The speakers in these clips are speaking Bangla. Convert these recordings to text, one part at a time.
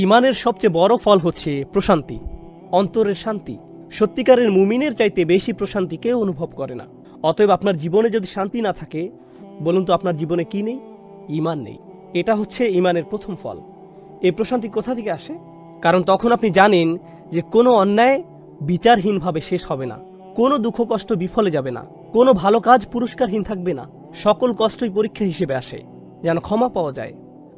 ঈমানের সবচেয়ে বড় ফল হচ্ছে প্রশান্তি, অন্তরের শান্তি। সত্যিকারের মুমিনের চাইতে বেশি প্রশান্তি কেউ অনুভব করে না। অতএব আপনার জীবনে যদি শান্তি না থাকে, বলুন তো আপনার জীবনে কি নেই? ঈমান নেই। এটা হচ্ছে ঈমানের প্রথম ফল। এই প্রশান্তি কোথা থেকে আসে? কারণ তখন আপনি জানেন যে কোনো অন্যায় বিচারহীনভাবে শেষ হবে না, কোনো দুঃখ কষ্ট বিফলে যাবে না, কোনো ভালো কাজ পুরস্কারহীন থাকবে না। সকল কষ্টই পরীক্ষা হিসেবে আসে, যেন ক্ষমা পাওয়া যায়।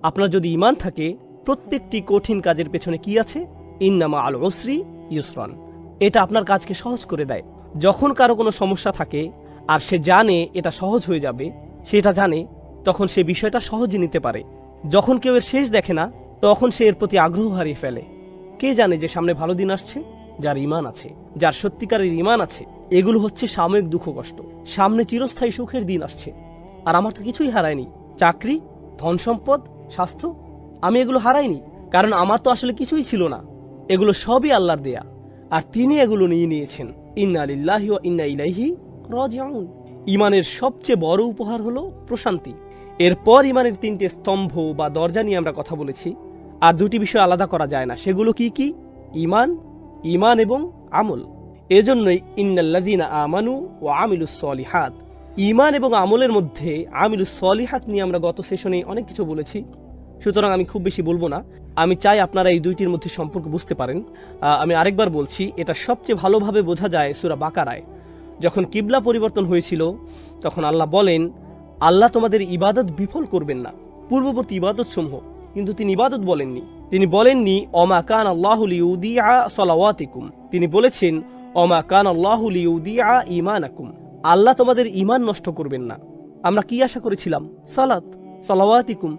আপনার যদি ঈমান থাকে, প্রত্যেকটি কঠিন কাজের পেছনে কি আছে? ইন্নামা আল উসরি ইউসরান। এটা আপনার কাজকে সহজ করে দেয়। যখন কারো কোনো সমস্যা থাকে আর সে জানে এটা সহজ হয়ে যাবে, সেটা জানে, তখন সে বিষয়টা সহজে নিতে পারে। যখন কেউ এর শেষ দেখে না, তখন সে এর প্রতি আগ্রহ হারিয়ে ফেলে। কে জানে যে সামনে ভালো দিন আসছে? যার ঈমান আছে, যার সত্যিকারের ঈমান আছে। এগুলো হচ্ছে সাময়িক দুঃখ কষ্ট, সামনে চিরস্থায়ী সুখের দিন আসছে। আর আমার তো কিছুই হারায়নি। চাকরি, ধন সম্পদ, স্বাস্থ্য, আমি এগুলো হারাইনি, কারণ আমার তো আসলে কিছুই ছিল না। এগুলো সবই আল্লাহর দেয়া, আর তিনি এগুলো নিয়ে নিয়েছেন। ইন্না লিল্লাহি ওয়া ইন্না ইলাইহি রাজিউন। ঈমানের সবচেয়ে বড় উপহার হলো প্রশান্তি। এরপর ঈমানের তিনটে স্তম্ভ বা দরজা নিয়ে আমরা কথা বলেছি, আর দুটি বিষয় আলাদা করা যায় না। সেগুলো কি কি? ঈমান, ঈমান এবং আমল। এজন্যই ইন্নাল্লাযীনা আমানু ওয়া আমিলুস সলিহাত। ঈমান এবং আমলের মধ্যে আমিলুস সলিহাত নিয়ে আমরা গত সেশনে অনেক কিছু বলেছি, সুতরাং আমি খুব বেশি বলবো না। আমি চাই আপনারা এই দুইটির মধ্যে সম্পর্ক বুঝতে পারেন। আমি আরেকবার বলছি, এটা সবচেয়ে ভালোভাবে বোঝা যায় সূরা বাকারায়। যখন কিবলা পরিবর্তন হয়েছিল, তখন আল্লাহ বলেন, আল্লাহ তোমাদের ইবাদত বিফল করবেন না, পূর্ববর্তী ইবাদত সমূহ। কিন্তু তিনি ইবাদত বলেননি। তিনি বলেননি অমা কান আল্লাহু লিউদিআ সালাওয়াতিকুম। তিনি বলেছেন অমা কান আল্লাহু লিউদিআ ঈমানাকুম। আল্লাহ তোমাদের ঈমান নষ্ট করবেন না। আমরা কি আশা করেছিলাম? সালাত, সালাওয়াতিকুম।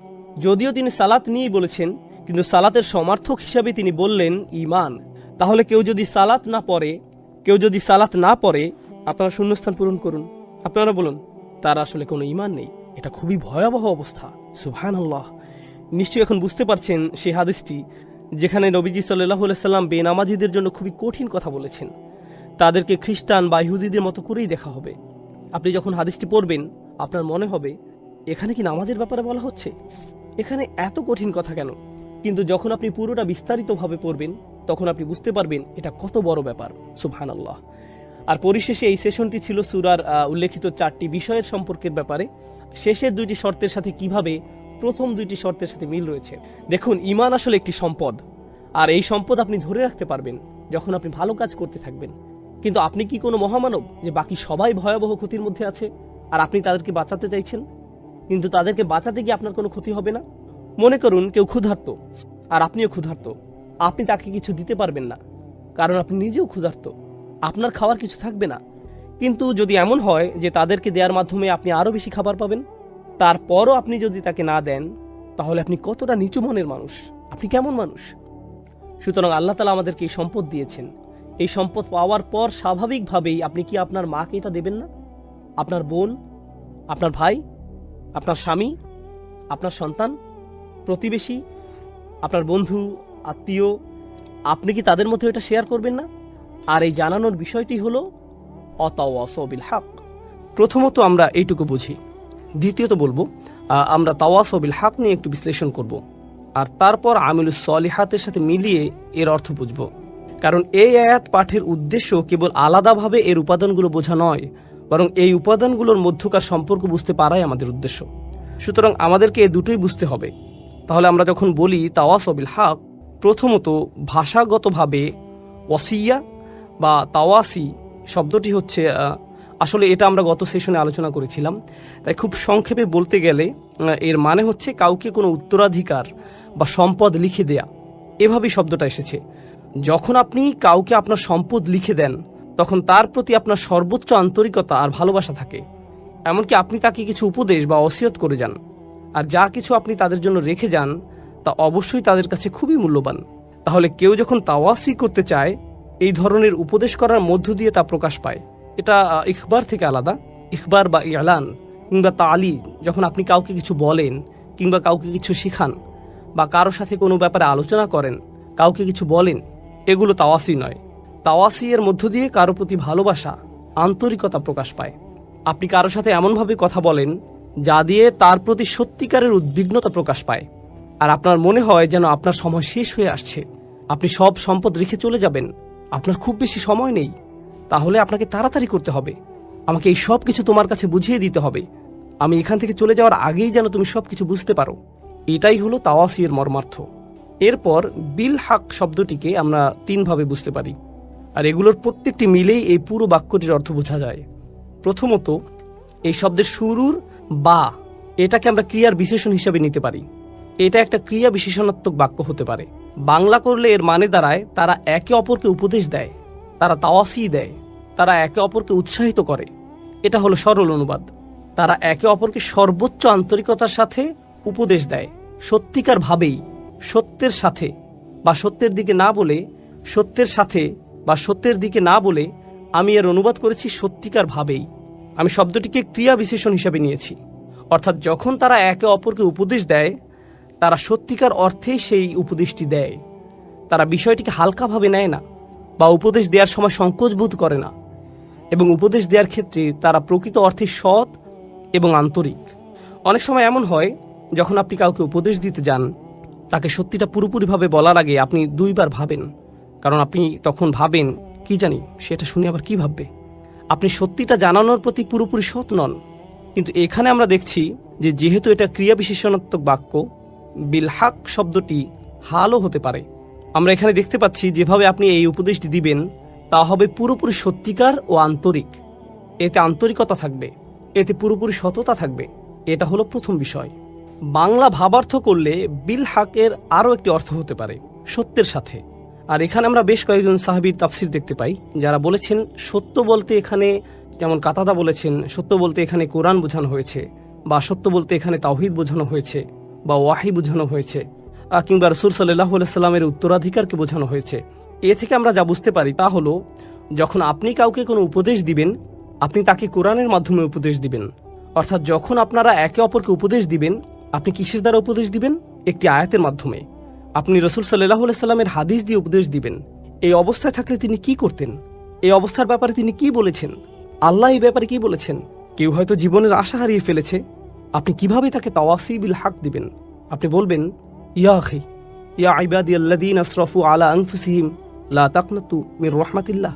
যদিও তিনি সালাত নিয়েই বলেছেন, কিন্তু সালাতের সমার্থক হিসাবে তিনি বললেন ঈমান। তাহলে কেউ যদি সালাত না পড়ে, আপনারা শূন্যস্থান পূরণ করুন। আপনারা বলুন, তার আসলে কোনো ঈমান নেই। এটা খুবই ভয়াবহ অবস্থা। সুবহানাল্লাহ। নিশ্চয়ই এখন বুঝতে পারছেন সেই হাদিসটি যেখানে নবীজি সাল্লাল্লাহু আলাইহি সাল্লাম বেনামাজিদের জন্য খুবই কঠিন কথা বলেছেন। তাদেরকে খ্রিস্টান বা ইহুদিদের মতো করেই দেখা হবে। আপনি যখন হাদিসটি পড়বেন, আপনার মনে হবে এখানে কি নামাজের ব্যাপারে বলা হচ্ছে? এখানে এত কঠিন কথা কেন? কিন্তু যখন আপনি পুরোটা বিস্তারিতভাবে পড়বেন, তখন আপনি বুঝতে পারবেন এটা কত বড় ব্যাপার। সুবহানাল্লাহ। আর পরিশেষে এই সেশনটি ছিল সূরার উল্লেখিত 4টি বিষয়ের সম্পর্কের ব্যাপারে। শেষের 2টি শর্তের সাথে কিভাবে প্রথম 2টি শর্তের সাথে মিল রয়েছে। দেখুন, ঈমান আসলে একটি সম্পদ, আর এই সম্পদ আপনি ধরে রাখতে পারবেন যখন আপনি ভালো কাজ করতে থাকবেন। কিন্তু আপনি কি কোনো মহামানব যে বাকি সবাই ভয়াবহ ক্ষতির মধ্যে আছে আর আপনি তাদেরকে বাঁচাতে চাইছেন? কিন্তু তাদেরকে বাঁচাতে গিয়ে আপনার কোনো ক্ষতি হবে না। মনে করুন কেউ ক্ষুধার্ত আর আপনিও ক্ষুধার্ত। আপনি তাকে কিছু দিতে পারবেন না, কারণ আপনি নিজেও ক্ষুধার্ত। আপনার খাওয়ার কিছু থাকবে না। কিন্তু যদি এমন হয় যে তাদেরকে দেওয়ার মাধ্যমে আপনি আরো বেশি খাবার পাবেন, তারপরও আপনি যদি তাকে না দেন, তাহলে আপনি কতটা নিচু মনের মানুষ, আপনি কেমন মানুষ? সুতরাং আল্লাহ তাআলা আমাদেরকে এই সম্পদ দিয়েছেন। এই সম্পদ পাওয়ার পর স্বাভাবিকভাবেই আপনি কি আপনার মাকে এটা দেবেন না? আপনার বোন, আপনার ভাই, আপনার স্বামী, আপনার সন্তান, প্রতিবেশী, আপনার বন্ধু, আত্মীয়, আপনি কি তাদের মধ্যে এটা শেয়ার করবেন না? আর এই জানানোর বিষয়টি হলো অতাওয়াসাউ বিল হক। প্রথমত আমরা এইটুকু বুঝি। দ্বিতীয়ত বলবো, আমরা তাওয়াসাউ বিল হক নিয়ে একটু বিশ্লেষণ করব, আর তারপর আমিলুস সলিহাতের সাথে মিলিয়ে এর অর্থ বুঝব। কারণ এই আয়াত পাঠের উদ্দেশ্য কেবল আলাদাভাবে এর উপাদানগুলো বোঝা নয়, বরং এই উপাদানগুলোর মধ্যকার সম্পর্ক বুঝতে পারাই আমাদের উদ্দেশ্য। সুতরাং আমাদেরকে এই দুটোই বুঝতে হবে। তাহলে আমরা যখন বলি তাওয়াসাউ বিল হক, প্রথমত ভাষাগতভাবে ওয়াসিয়া বা তাওয়াসি শব্দটি হচ্ছে, আসলে এটা আমরা গত সেশনে আলোচনা করেছিলাম, তাই খুব সংক্ষেপে বলতে গেলে এর মানে হচ্ছে কাউকে কোনো উত্তরাধিকার বা সম্পদ লিখে দেয়া। এভাবেই শব্দটা এসেছে। যখন আপনি কাউকে আপনার সম্পদ লিখে দেন, তখন তার প্রতি আপনার সর্বোচ্চ আন্তরিকতা আর ভালোবাসা থাকে। এমনকি আপনি তাকে কিছু উপদেশ বা ওসিয়ত করে যান, আর যা কিছু আপনি তাদের জন্য রেখে যান তা অবশ্যই তাদের কাছে খুবই মূল্যবান। তাহলে কেউ যখন তাওয়াসি করতে চায়, এই ধরনের উপদেশ করার মধ্য দিয়ে তা প্রকাশ পায়। এটা ইখবার থেকে আলাদা। ইখবার বা ইলান কিংবা তালি, যখন আপনি কাউকে কিছু বলেন কিংবা কাউকে কিছু শিখান বা কারোর সাথে কোনো ব্যাপারে আলোচনা করেন, কাউকে কিছু বলেন, এগুলো তাওয়াসি নয়। তাওয়াসি এর মধ্য দিয়ে কারো প্রতি ভালোবাসা, আন্তরিকতা প্রকাশ পায়। আপনি কারোর সাথে এমনভাবে কথা বলেন যা দিয়ে তার প্রতি সত্যিকারের উদ্বিগ্নতা প্রকাশ পায়। আর আপনার মনে হয় যেন আপনার সময় শেষ হয়ে আসছে, আপনি সব সম্পদ রেখে চলে যাবেন, আপনার খুব বেশি সময় নেই, তাহলে আপনাকে তাড়াতাড়ি করতে হবে, আমাকে এই সব কিছু তোমার কাছে বুঝিয়ে দিতে হবে, আমি এখান থেকে চলে যাওয়ার আগেই যেন তুমি সব কিছু বুঝতে পারো। এটাই হলো তাওয়াসির মর্মার্থ। এরপর বিল হাক শব্দটিকে আমরা তিনভাবে বুঝতে পারি, আর এগুলোর প্রত্যেকটি মিলেই এই পুরো বাক্যটির অর্থ বোঝা যায়। প্রথমত, এই শব্দের শুরুর বা এটাকে আমরা ক্রিয়ার বিশেষণ হিসেবে নিতে পারি। এটা একটা ক্রিয়া বিশেষণাত্মক বাক্য হতে পারে। বাংলা করলে এর মানে দাঁড়ায় তারা একে অপরকে উপদেশ দেয়, তারা তাওয়াসি দেয়, তারা একে অপরকে উৎসাহিত করে। এটা হলো সরল অনুবাদ। তারা একে অপরকে সর্বোচ্চ আন্তরিকতার সাথে উপদেশ দেয়, সত্যিকার ভাবেই, সত্যের সাথে বা সত্যের দিকে না বলে, সত্যের সাথে বা সত্যের দিকে না বলে আমি এর অনুবাদ করেছি সত্যিকার ভাবেই। আমি শব্দটিকে ক্রিয়া বিশেষণ হিসেবে নিয়েছি, অর্থাৎ যখন তারা একে অপরকে উপদেশ দেয়, তারা সত্যিকার অর্থেই সেই উপদেশটি দেয়। তারা বিষয়টিকে হালকাভাবে নেয় না বা উপদেশ দেওয়ার সময় সংকোচ বোধ করে না, এবং উপদেশ দেওয়ার ক্ষেত্রে তারা প্রকৃত অর্থে সৎ এবং আন্তরিক। অনেক সময় এমন হয়, যখন আপনি কাউকে উপদেশ দিতে যান, তাকে সত্যিটা পুরোপুরিভাবে বলার আগে আপনি দুইবার ভাবেন, কারণ আপনি তখন ভাবেন কি জানি সেটা শুনে আবার কি ভাববে। আপনি সত্যিটা জানানোর প্রতি পুরোপুরি সৎ নন। কিন্তু এখানে আমরা দেখছি যে যেহেতু এটা ক্রিয়া বিশেষণাত্মক বাক্য, বিলহাক শব্দটি হালও হতে পারে। আমরা এখানে দেখতে পাচ্ছি যেভাবে আপনি এই উপদেশটি দিবেন তা হবে পুরোপুরি সত্যিকার ও আন্তরিক। এতে আন্তরিকতা থাকবে, এতে পুরোপুরি সততা থাকবে। এটা হলো প্রথম বিষয়। বাংলা ভাবার্থ করলে বিলহাকের আরও একটি অর্থ হতে পারে সত্যের সাথে। আর এখানে আমরা বেশ কয়েকজন সাহাবীর তাফসির দেখতে পাই যারা বলেছেন সত্য বলতে এখানে, যেমন কাতাদা বলেছেন সত্য বলতে এখানে কোরআন বোঝানো হয়েছে, বা সত্য বলতে এখানে তাওহীদ বোঝানো হয়েছে, বা ওয়াহি বোঝানো হয়েছে, কিংবা রাসূল সাল্লাল্লাহু আলাইহি সাল্লামের উত্তরাধিকারকে বোঝানো হয়েছে। এ থেকে আমরা যা বুঝতে পারি তা হলো, যখন আপনি কাউকে কোনো উপদেশ দিবেন, আপনি তাকে কোরআনের মাধ্যমে উপদেশ দিবেন। অর্থাৎ যখন আপনারা একে অপরকে উপদেশ দিবেন, আপনি কিসের দ্বারা উপদেশ দিবেন? একটি আয়াতের মাধ্যমে। আপনি রাসূল সাল্লাল্লাহু আলাইহি সাল্লামের হাদিস দিয়ে উপদেশ দিবেন। এই অবস্থায় থাকলে তিনি কি করতেন? এই অবস্থার ব্যাপারে তিনি কি বলেছেন? আল্লাহ এই ব্যাপারে কি বলেছেন? কেউ হয়তো জীবনের আশা হারিয়ে ফেলেছে, আপনি কিভাবে তাকে তাওয়াসি বিল হক দিবেন? আপনি বলবেন, ইয়া আখি ইয়া ইবাদিয়াল্লাযীনা আসরাফু আলা আনফুসিহিম লা তাকনাতু মির রাহমাতিল্লাহ।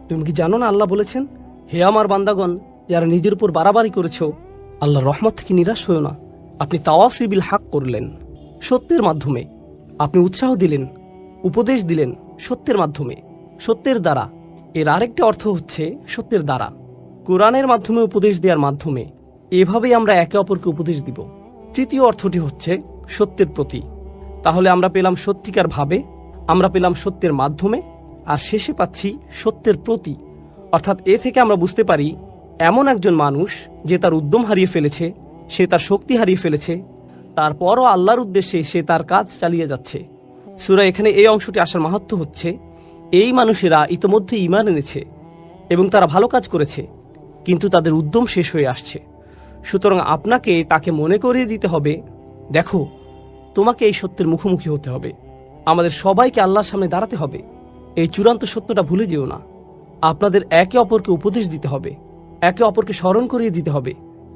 তুমি কি জানো না আল্লাহ বলেছেন, হে আমার বান্দাগণ যারা নিজের উপর বাড়াবাড়ি করেছো, আল্লাহর রহমত থেকে নিরাশ হয়ো না। আপনি তাওয়াসি বিল হক করলেন সত্যের মাধ্যমে। আপনি উৎসাহ দিলেন, উপদেশ দিলেন সত্যের মাধ্যমে, সত্যের দ্বারা। এর আরেকটা অর্থ হচ্ছে সত্যের দ্বারা, কোরআনের মাধ্যমে উপদেশ দেওয়ার মাধ্যমে। এভাবেই আমরা একে অপরকে উপদেশ দিব। তৃতীয় অর্থটি হচ্ছে সত্যের প্রতি। তাহলে আমরা পেলাম সত্যিকার ভাবে, আমরা পেলাম সত্যের মাধ্যমে, আর শেষে পাচ্ছি সত্যের প্রতি। অর্থাৎ এ থেকে আমরা বুঝতে পারি এমন একজন মানুষ যে তার উদ্যম হারিয়ে ফেলেছে, সে তার শক্তি হারিয়ে ফেলেছে, তারপরও আল্লাহর উদ্দেশ্যে সে তার কাজ চালিয়ে যাচ্ছে। সূরা এখানে এই অংশটি আসার মাহাত্ম্য হচ্ছে, এই মানুষেরা ইতোমধ্যে ঈমান এনেছে এবং তারা ভালো কাজ করেছে, কিন্তু তাদের উদ্যম শেষ হয়ে আসছে। সুতরাং আপনাকে তাকে মনে করিয়ে দিতে হবে, দেখো তোমাকে এই সত্যের মুখোমুখি হতে হবে, আমাদের সবাইকে আল্লাহর সামনে দাঁড়াতে হবে। এই চূড়ান্ত সত্যটা ভুলে যেও না। আপনাদের একে অপরকে উপদেশ দিতে হবে, একে অপরকে স্মরণ করিয়ে দিতে হবে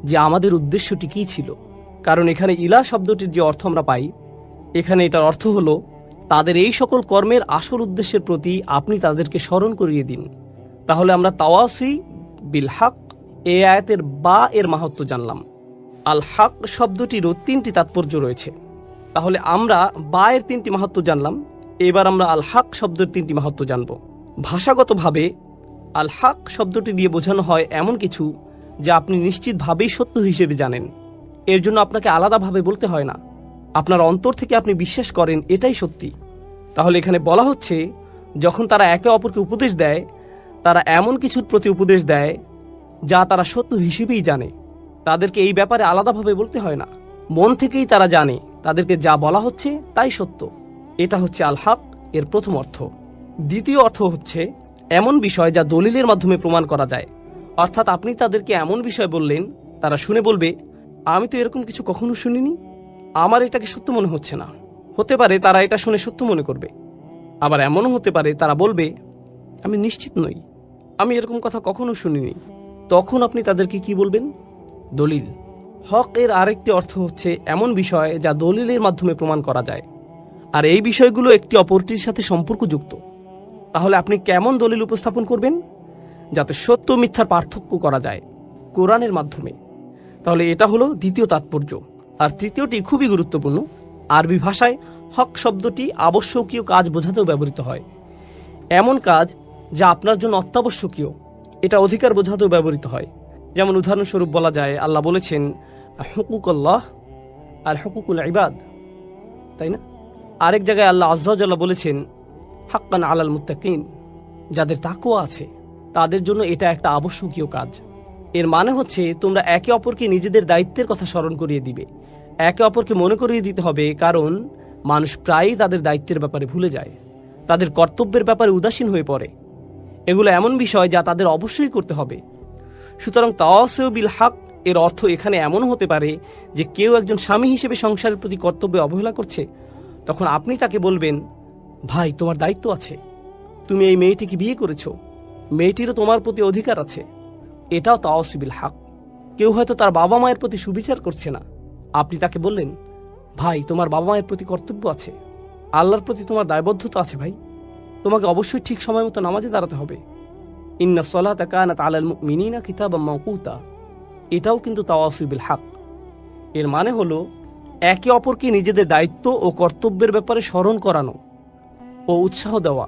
যে আমাদের উদ্দেশ্যটি কী ছিল। কারণ এখানে ইলা শব্দটির যে অর্থ আমরা পাই, এখানে এটার অর্থ হলো তাদের এই সকল কর্মের আসল উদ্দেশ্যের প্রতি আপনি তাদেরকে স্মরণ করিয়ে দিন। তাহলে আমরা তাওয়াসি বিল হক এই আয়াতের বা এর মাহাত্ম্য জানলাম। আল হক শব্দটিরও তিনটি তাৎপর্য রয়েছে। তাহলে আমরা বা এর তিনটি মাহাত্ম্য জানলাম, এবার আমরা আল হক শব্দের তিনটি মাহাত্ম্য জানব। ভাষাগতভাবে আল হক শব্দটি দিয়ে বোঝানো হয় এমন কিছু যা আপনি নিশ্চিতভাবেই সত্য হিসেবে জানেন। এর জন্য আপনাকে আলাদাভাবে বলতে হয় না, আপনার অন্তর থেকে আপনি বিশ্বাস করেন এটাই সত্যি। তাহলে এখানে বলা হচ্ছে, যখন তারা একে অপরকে উপদেশ দেয়, তারা এমন কিছুর প্রতি উপদেশ দেয় যা তারা সত্য হিসেবেই জানে। তাদেরকে এই ব্যাপারে আলাদাভাবে বলতে হয় না, মন থেকেই তারা জানে তাদেরকে যা বলা হচ্ছে তাই সত্য। এটা হচ্ছে আল হক এর প্রথম অর্থ। দ্বিতীয় অর্থ হচ্ছে এমন বিষয় যা দলিলের মাধ্যমে প্রমাণ করা যায়। অর্থাৎ আপনি তাদেরকে এমন বিষয় বললেন, তারা শুনে বলবে, আমি তো এরকম কিছু কখনো শুনিনি, আমার এটাকে সত্য মনে হচ্ছে না। হতে পারে তারা এটা শুনে সত্য মনে করবে, আবার এমনও হতে পারে তারা বলবে, আমি নিশ্চিত নই, আমি এরকম কথা কখনো শুনিনি। তখন আপনি তাদেরকে কি বলবেন? দলিল। হক এর আরেকটি অর্থ হচ্ছে এমন বিষয় যা দলিলের মাধ্যমে প্রমাণ করা যায়, আর এই বিষয়গুলো একটি অপরটির সাথে সম্পর্কযুক্ত। তাহলে আপনি কেমন দলিল উপস্থাপন করবেন যাতে সত্য মিথ্যার পার্থক্য করা যায়? কোরআনের মাধ্যমে। তাহলে এটা হলো দ্বিতীয় তাৎপর্য। আর তৃতীয়টি খুবই গুরুত্বপূর্ণ। আরবি ভাষায় হক শব্দটি আবশ্যকীয় কাজ বোঝাতেও ব্যবহৃত হয়। এমন কাজ যা আপনার জন্য অত্যাবশ্যকীয়, এটা অধিকার বোঝাতেও ব্যবহৃত হয়। যেমন উদাহরণস্বরূপ বলা যায়, আল্লাহ বলেছেন হুকুকুল্লাহ আর হুকুকুল ইবাদ, তাই না? আরেক জায়গায় আল্লাহ আযজা ওয়া জাল্লা বলেছেন হাক্কান আলাল মুত্তাকিন, যাদের তাকওয়া আছে তাদের জন্য এটা একটা আবশ্যকীয় কাজ। এর মানে হচ্ছে তোমরা একে অপরকে নিজেদের দায়িত্বের কথা স্মরণ করিয়ে দিবে, একে অপরকে মনে করিয়ে দিতে হবে, কারণ মানুষ প্রায়ই তাদের দায়িত্বের ব্যাপারে ভুলে যায়, তাদের কর্তব্যের ব্যাপারে উদাসীন হয়ে পড়ে। এগুলো এমন বিষয় যা তাদের অবশ্যই করতে হবে। সুতরাং তাওয়াসিউ বিল হক এর অর্থ এখানে এমন হতে পারে যে কেউ একজন স্বামী হিসেবে সংসারের প্রতি কর্তব্যে অবহেলা করছে, তখন আপনি তাকে বলবেন, ভাই তোমার দায়িত্ব আছে, তুমি এই মেয়েটিকে বিয়ে করেছো, মেয়েটিরও তোমার প্রতি অধিকার আছে। এটাও তাওয়াসিউ বিল হক। কেউ হয়তো তার বাবা মায়ের প্রতি সুবিচার করছে না, আপনি তাকে বললেন, ভাই তোমার বাবা মায়ের প্রতি কর্তব্য আছে, আল্লাহর প্রতি তোমার দায়বদ্ধতা আছে ভাই, তোমাকে অবশ্যই ঠিক সময় মতো নামাজে দাঁড়াতে হবে। ইন্না সলাতা কানাত আলাল মুমিনিনা কিতাবাম মাওকুতা, এটাও কিন্তু তাওয়াসিউ বিল হক। এর মানে হলো একে অপরকে নিজেদের দায়িত্ব ও কর্তব্যের ব্যাপারে স্মরণ করানো ও উৎসাহ দেওয়া।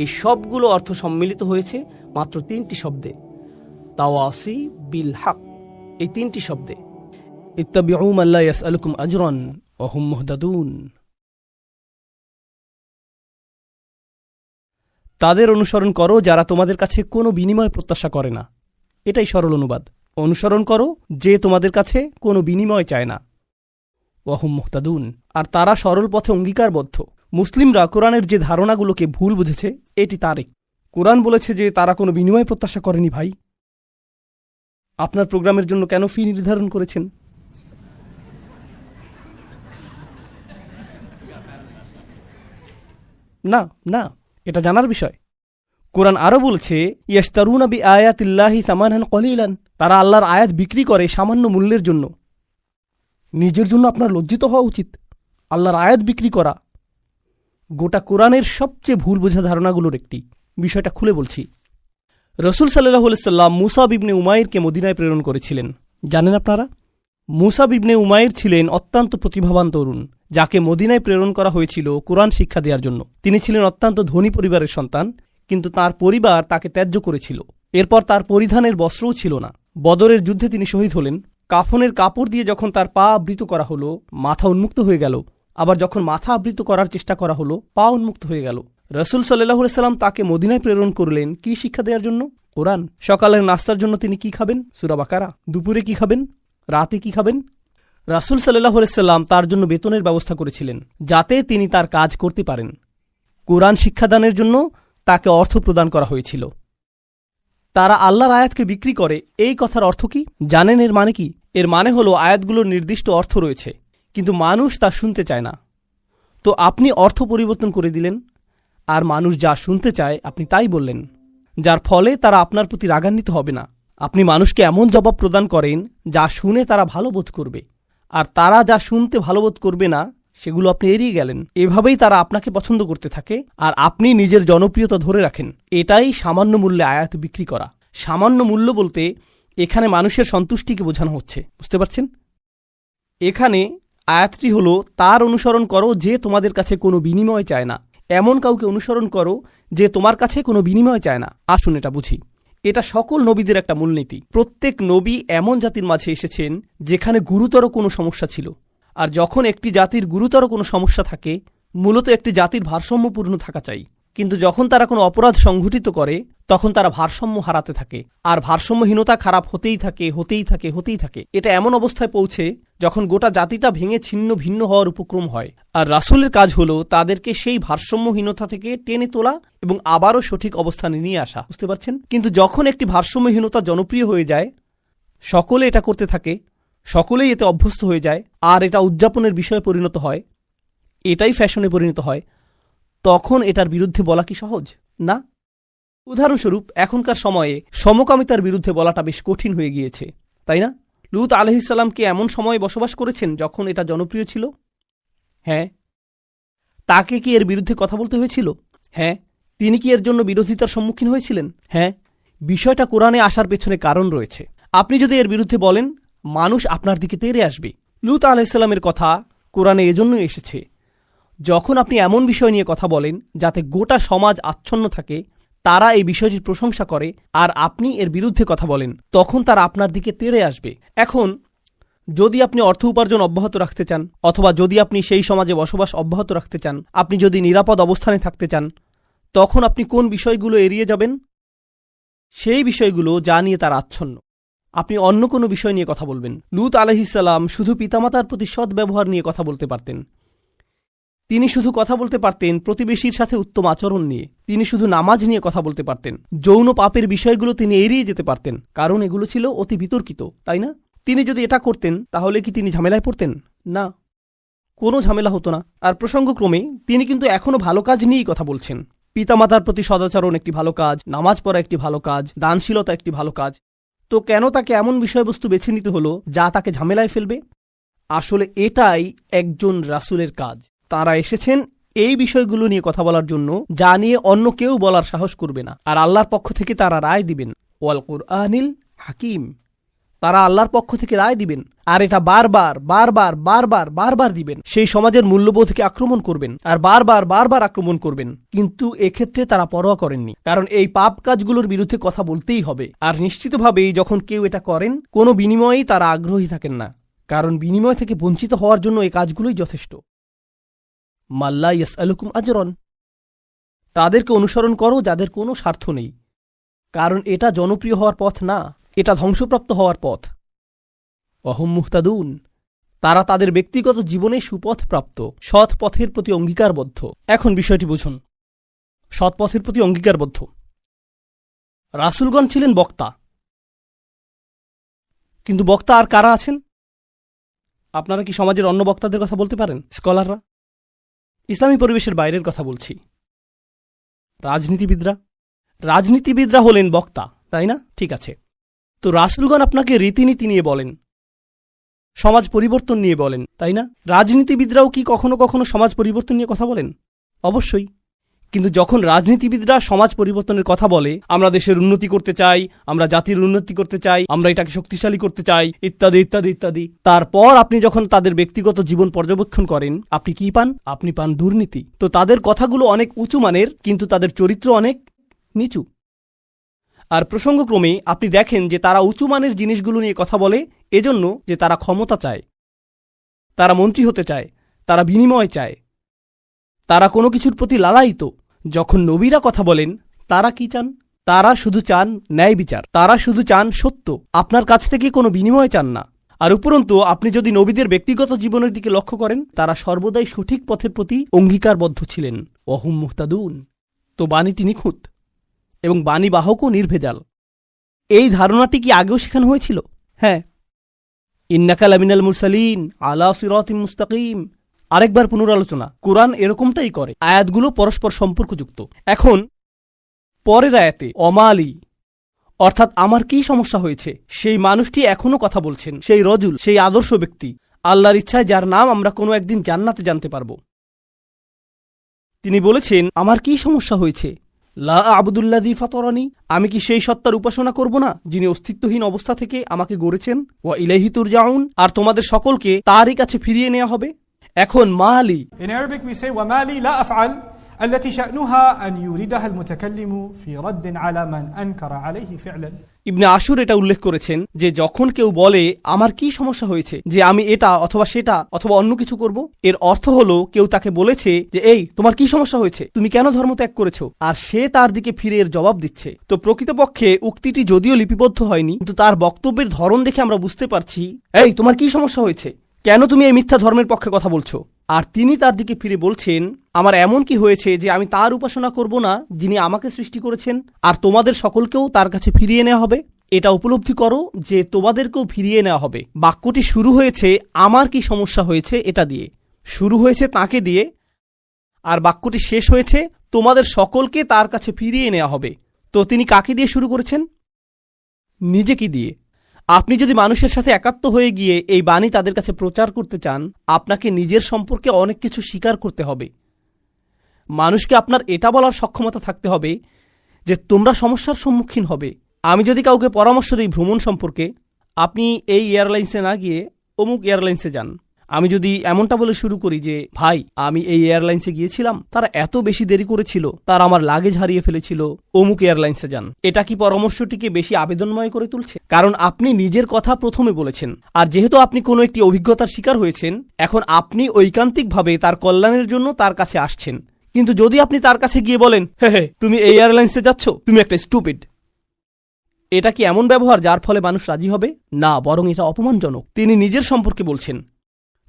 এই সবগুলো অর্থ সম্মিলিত হয়েছে মাত্র 3টি শব্দে, তাওয়াসি বিল হক। এই 3টি শব্দে, ইত্তাবিউ মান লা ইয়াসআলুকুম আজরান ওয়া হুম মুহতাদুন। তাদের অনুসরণ করো যারা তোমাদের কাছে কোনো বিনিময় প্রত্যাশা করে না। এটাই সরল অনুবাদ। অনুসরণ করো যে তোমাদের কাছে কোনো বিনিময় চায় না। ওয়া হুম মুহতাদুন, আর তারা সরল পথে অঙ্গীকারবদ্ধ। মুসলিমরা কোরআনের যে ধারণাগুলোকে ভুল বুঝেছে এটি তারই। কোরআন বলেছে যে তারা কোনো বিনিময় প্রত্যাশা করেনি। ভাই, আপনার প্রোগ্রামের জন্য কেন ফি নির্ধারণ করেছেন? না না, এটা জানার বিষয়। কোরআন আরও বলছে ইয়াশতারুনা বিআয়াতিল্লাহি সামানান কলিলান, তারা আল্লাহর আয়াত বিক্রি করে সামান্য মূল্যের জন্য। নিজের জন্য আপনার লজ্জিত হওয়া উচিত। আল্লাহর আয়াত বিক্রি করা গোটা কোরআনের সবচেয়ে ভুল বোঝা ধারণাগুলোর একটি। বিষয়টা খুলে বলছি। রসুল সাল্লাল্লাহু আলাইহি সাল্লাম মুসাব ইবনে উমাইরকে মদিনায় প্রেরণ করেছিলেন। জানেন আপনারা, মুসাব ইবনে উমাইর ছিলেন অত্যন্ত প্রতিভাবান তরুণ, যাকে মদিনায় প্রেরণ করা হয়েছিল কোরআন শিক্ষা দেওয়ার জন্য। তিনি ছিলেন অত্যন্ত ধনী পরিবারের সন্তান, কিন্তু তার পরিবার তাকে ত্যায্য করেছিল। এরপর তার পরিধানের বস্ত্রও ছিল না। বদরের যুদ্ধে তিনি শহীদ হলেন। কাফনের কাপড় দিয়ে যখন তার পা আবৃত করা হলো, মাথা উন্মুক্ত হয়ে গেল। আবার যখন মাথা আবৃত করার চেষ্টা করা হলো, পা উন্মুক্ত হয়ে গেল। রসুল সাল্লাল্লাহু আলাইহি সাল্লাম তাকে মদিনায় প্রেরণ করলেন কি শিক্ষা দেওয়ার জন্য? কোরআন। সকালের নাস্তার জন্য তিনি কি খাবেন? সূরা বাকারা। দুপুরে কি খাবেন? রাতে কি খাবেন? রাসূল সাল্লাল্লাহু আলাইহি সাল্লাম তার জন্য বেতনের ব্যবস্থা করেছিলেন, যাতে তিনি তার কাজ করতে পারেন। কোরআন শিক্ষাদানের জন্য তাকে অর্থ প্রদান করা হয়েছিল। তারা আল্লাহর আয়াতকে বিক্রি করে, এই কথার অর্থ কি জানেন? এর মানে কি? এর মানে হলো আয়াতগুলোর নির্দিষ্ট অর্থ রয়েছে, কিন্তু মানুষ তা শুনতে চায় না। তো আপনি অর্থ পরিবর্তন করে দিলেন, আর মানুষ যা শুনতে চায় আপনি তাই বললেন, যার ফলে তারা আপনার প্রতি রাগান্বিত হবে না। আপনি মানুষকে এমন জবাব প্রদান করেন যা শুনে তারা ভালো বোধ করবে, আর তারা যা শুনতে ভালো বোধ করবে না সেগুলো আপনি এড়িয়ে গেলেন। এভাবেই তারা আপনাকে পছন্দ করতে থাকে, আর আপনি নিজের জনপ্রিয়তা ধরে রাখেন। এটাই সামান্য মূল্যে আয়াত বিক্রি করা। সামান্য মূল্য বলতে এখানে মানুষের সন্তুষ্টিকে বোঝানো হচ্ছে। বুঝতে পারছেন? এখানে আয়াতটি হলো তার অনুসরণ করো যে তোমাদের কাছে কোনো বিনিময় চায় না। এমন কাউকে অনুসরণ করো যে তোমার কাছে কোনো বিনিময় চায় না। আসুন এটা বুঝি। এটা সকল নবীদের একটা মূলনীতি। প্রত্যেক নবী এমন জাতির মাঝে এসেছেন যেখানে গুরুতর কোনো সমস্যা ছিল, আর যখন একটি জাতির গুরুতর কোনো সমস্যা থাকে, মূলত একটি জাতির ভারসাম্যপূর্ণ থাকা চাই। কিন্তু যখন তারা কোনো অপরাধ সংঘটিত করে, তখন তারা ভারসাম্য হারাতে থাকে, আর ভারসাম্যহীনতা খারাপ হতেই থাকে, হতেই থাকে, হতেই থাকে। এটা এমন অবস্থায় পৌঁছে যখন গোটা জাতিটা ভেঙে ছিন্ন ভিন্ন হওয়ার উপক্রম হয়। আর রাসূলের কাজ হলো তাদেরকে সেই ভারসাম্যহীনতা থেকে টেনে তোলা এবং আবারও সঠিক অবস্থানে নিয়ে আসা। বুঝতে পারছেন? কিন্তু যখন একটি ভারসাম্যহীনতা জনপ্রিয় হয়ে যায়, সকলে এটা করতে থাকে, সকলেই এতে অভ্যস্ত হয়ে যায়, আর এটা উদযাপনের বিষয়ে পরিণত হয়, এটাই ফ্যাশনে পরিণত হয়, তখন এটার বিরুদ্ধে বলা কি সহজ? না। উদাহরণস্বরূপ এখনকার সময়ে সমকামিতার বিরুদ্ধে বলাটা বেশ কঠিন হয়ে গিয়েছে, তাই না? লূত আলাইহিসসালাম কি এমন সময়ে বসবাস করেছেন যখন এটা জনপ্রিয় ছিল? হ্যাঁ। তাকে কি এর বিরুদ্ধে কথা বলতে হয়েছিল? হ্যাঁ। তিনি কি এর জন্য বিরোধিতার সম্মুখীন হয়েছিলেন? হ্যাঁ। বিষয়টা কোরআনে আসার পেছনে কারণ রয়েছে। আপনি যদি এর বিরুদ্ধে বলেন, মানুষ আপনার দিকে তেড়ে আসবে। লূত আলাইহিসসালামের কথা কোরআনে এজন্যই এসেছে, যখন আপনি এমন বিষয় নিয়ে কথা বলেন যাতে গোটা সমাজ আচ্ছন্ন থাকে, তারা এই বিষয়টির প্রশংসা করে, আর আপনি এর বিরুদ্ধে কথা বলেন, তখন তারা আপনার দিকে তেড়ে আসবে। এখন যদি আপনি অর্থ উপার্জন অব্যাহত রাখতে চান, অথবা যদি আপনি সেই সমাজে বসবাস অব্যাহত রাখতে চান, আপনি যদি নিরাপদ অবস্থানে থাকতে চান, তখন আপনি কোন বিষয়গুলো এড়িয়ে যাবেন? সেই বিষয়গুলো যা নিয়ে তারা আচ্ছন্ন। আপনি অন্য কোনো বিষয় নিয়ে কথা বলবেন। লূত আলাইহিসসালাম শুধু পিতামাতার প্রতি সৎ ব্যবহার নিয়ে কথা বলতে পারতেন। তিনি শুধু কথা বলতে পারতেন প্রতিবেশীর সাথে উত্তম আচরণ নিয়ে। তিনি শুধু নামাজ নিয়ে কথা বলতে পারতেন। যৌন পাপের বিষয়গুলো তিনি এড়িয়ে যেতে পারতেন, কারণ এগুলো ছিল অতি বিতর্কিত, তাই না? তিনি যদি এটা করতেন, তাহলে কি তিনি ঝামেলায় পড়তেন? না, কোনো ঝামেলা হতো না। আর প্রসঙ্গক্রমে তিনি কিন্তু এখনও ভালো কাজ নিয়েই কথা বলছেন। পিতামাতার প্রতি সদাচরণ একটি ভালো কাজ, নামাজ পড়া একটি ভালো কাজ, দানশীলতা একটি ভালো কাজ। তো কেন তাকে এমন বিষয়বস্তু বেছে নিতে হলো যা তাকে ঝামেলায় ফেলবে? আসলে এটাই একজন রাসূলের কাজ। তারা এসেছেন এই বিষয়গুলো নিয়ে কথা বলার জন্য, যা নিয়ে অন্য কেউ বলার সাহস করবে না। আর আল্লাহর পক্ষ থেকে তারা রায় দিবেন। ওয়াল কুরআনিল হাকিম। তারা আল্লাহর পক্ষ থেকে রায় দিবেন, আর এটা বারবার বারবার বারবার বারবার দিবেন। সেই সমাজের মূল্যবোধকে আক্রমণ করবেন, আর বারবার বারবার আক্রমণ করবেন। কিন্তু এক্ষেত্রে তারা পরোয়া করেননি, কারণ এই পাপ কাজগুলোর বিরুদ্ধে কথা বলতেই হবে। আর নিশ্চিতভাবেই যখন কেউ এটা করেন, কোনো বিনিময়েই তারা আগ্রহী থাকেন না, কারণ বিনিময় থেকে বঞ্চিত হওয়ার জন্য এই কাজগুলোই যথেষ্ট। মাল্লা ইয়াসআলুকুম আজরন। তাদেরকে অনুসরণ করো যাদের কোনো স্বার্থ নেই, কারণ এটা জনপ্রিয় হওয়ার পথ না, এটা ধ্বংসপ্রাপ্ত হওয়ার পথ। ওয়াহুম মুহতাদুন। তারা তাদের ব্যক্তিগত জীবনে সুপথ প্রাপ্ত, সৎ পথের প্রতি অঙ্গীকারবদ্ধ। এখন বিষয়টি বুঝুন। সৎ পথের প্রতি অঙ্গীকারবদ্ধ। রাসূলগণ ছিলেন বক্তা, কিন্তু বক্তা আর কারা আছেন? আপনারা কি সমাজের অন্য বক্তাদের কথা বলতে পারেন? স্কলাররা। ইসলামী পরিবেশের বাইরের কথা বলছি। রাজনীতিবিদরা। রাজনীতিবিদরা হলেন বক্তা, তাই না? ঠিক আছে। তো রাসূলগণ আপনাকে রীতিনীতি নিয়ে বলেন, সমাজ পরিবর্তন নিয়ে বলেন, তাই না? রাজনীতিবিদরাও কি কখনো কখনো সমাজ পরিবর্তন নিয়ে কথা বলেন? অবশ্যই। কিন্তু যখন রাজনীতিবিদরা সমাজ পরিবর্তনের কথা বলে, আমরা দেশের উন্নতি করতে চাই, আমরা জাতির উন্নতি করতে চাই, আমরা এটাকে শক্তিশালী করতে চাই, ইত্যাদি ইত্যাদি ইত্যাদি, তারপর আপনি যখন তাদের ব্যক্তিগত জীবন পর্যবেক্ষণ করেন, আপনি কি পান? আপনি পান দুর্নীতি। তো তাদের কথাগুলো অনেক উঁচু মানের, কিন্তু তাদের চরিত্র অনেক নিচু। আর প্রসঙ্গক্রমে আপনি দেখেন যে তারা উঁচু মানের জিনিসগুলো নিয়ে কথা বলে এজন্য যে তারা ক্ষমতা চায়, তারা মন্ত্রী হতে চায়, তারা বিনিময় চায়, তারা কোনো কিছুর প্রতি লালায়িত। যখন নবীরা কথা বলেন, তারা কি চান? তারা শুধু চান ন্যায় বিচার, তারা শুধু চান সত্য, আপনার কাছ থেকে কোনো বিনিময় চান না। আর উপরন্তু আপনি যদি নবীদের ব্যক্তিগত জীবনের দিকে লক্ষ্য করেন, তারা সর্বদাই সঠিক পথের প্রতি অঙ্গীকারবদ্ধ ছিলেন। ওয়াহুম মুহতাদুন। তো বাণীটি নিখুঁত এবং বাণীবাহকও নির্ভেজাল। এই ধারণাটি কি আগেও শেখানো হয়েছিল? হ্যাঁ। ইন্নাকা লামিনাল মুরসালিন আলা সিরাতিম মুস্তাকিম। আরেকবার পুনরালোচনা। কোরআন এরকমটাই করে, আয়াতগুলো পরস্পর সম্পর্কযুক্ত। এখন পরের আয়াতে অমালি, অর্থাৎ আমার কি সমস্যা হয়েছে, সেই মানুষটি এখনো কথা বলছেন, সেই রজুল, সেই আদর্শ ব্যক্তি, আল্লাহর ইচ্ছায় যার নাম আমরা কোনো একদিন জান্নাতে জানতে পারব। তিনি বলেছেন, আমার কি সমস্যা হয়েছে? লা আবুদুল্লাযী ফাতারানি। আমি কি সেই সত্তার উপাসনা করব না যিনি অস্তিত্বহীন অবস্থা থেকে আমাকে গড়েছেন? ওয়া ইলাইহি তুরজাউন। আর তোমাদের সকলকে তারই কাছে ফিরিয়ে নেওয়া হবে। এখন মালি। In Arabic we say ومالي لا أفعل التي شأنها أن يوردها المتكلم في رد على من أنكر عليه فعلا. ইবনে আশুর এটা উল্লেখ করেছেন যে যখন কেউ বলে আমার কি সমস্যা হয়েছে যে আমি এটা অথবা সেটা অথবা অন্য কিছু করব, এর অর্থ হলো কেউ তাকে বলেছে যে এই তোমার কি সমস্যা হয়েছে, তুমি কেন ধর্ম ত্যাগ করেছো, আর সে তার দিকে ফিরে এর জবাব দিচ্ছে। তো প্রকৃতপক্ষে উক্তিটি যদিও লিপিবদ্ধ হয়নি, কিন্তু তার বক্তব্যের ধরন দেখে আমরা বুঝতে পারছি এই তোমার কি সমস্যা হয়েছে, কেন তুমি এই মিথ্যা ধর্মের পক্ষে কথা বলছো। আর তিনি তার দিকে ফিরে বলছেন আমার এমন কি হয়েছে যে আমি তার উপাসনা করব না যিনি আমাকে সৃষ্টি করেছেন, আর তোমাদের সকলকেও তার কাছে ফিরিয়ে নেওয়া হবে। এটা উপলব্ধি করো যে তোমাদেরকেও ফিরিয়ে নেওয়া হবে। বাক্যটি শুরু হয়েছে আমার কি সমস্যা হয়েছে এটা দিয়ে, শুরু হয়েছে তাকে দিয়ে, আর বাক্যটি শেষ হয়েছে তোমাদের সকলকে তার কাছে ফিরিয়ে নেওয়া হবে। তো তিনি কাকে দিয়ে শুরু করেছেন? নিজেকে দিয়ে। আপনি যদি মানুষের সাথে একাত্ম হয়ে গিয়ে এই বাণী তাদের কাছে প্রচার করতে চান, আপনাকে নিজের সম্পর্কে অনেক কিছু স্বীকার করতে হবে। মানুষকে আপনার এটা বলার সক্ষমতা থাকতে হবে যে তোমরা সমস্যার সম্মুখীন হবে। আমি যদি কাউকে পরামর্শ দিই ভ্রমণ সম্পর্কে, আপনি এই এয়ারলাইন্সে না গিয়ে অমুক এয়ারলাইন্সে যান। আমি যদি এমনটা বলে শুরু করি যে ভাই আমি এই এয়ারলাইন্সে গিয়েছিলাম, তারা এত বেশি দেরি করেছিল, তারা আমার লাগেজ হারিয়ে ফেলেছিল, অমুক এয়ারলাইন্সে যান, এটা কি পরামর্শটিকে বেশি আবেদনময় করে তুলছে? কারণ আপনি নিজের কথা প্রথমে বলেছেন, আর যেহেতু আপনি কোনো একটি অভিজ্ঞতার শিকার হয়েছেন, এখন আপনি ঐকান্তিকভাবে তার কল্যাণের জন্য তার কাছে আসছেন। কিন্তু যদি আপনি তার কাছে গিয়ে বলেন হে তুমি এই এয়ারলাইন্সে যাচ্ছ, তুমি একটা স্টুপিড, এটা কি এমন ব্যবহার যার ফলে মানুষ রাজি হবে? না, বরং এটা অপমানজনক। তিনি নিজের সম্পর্কে বলছেন,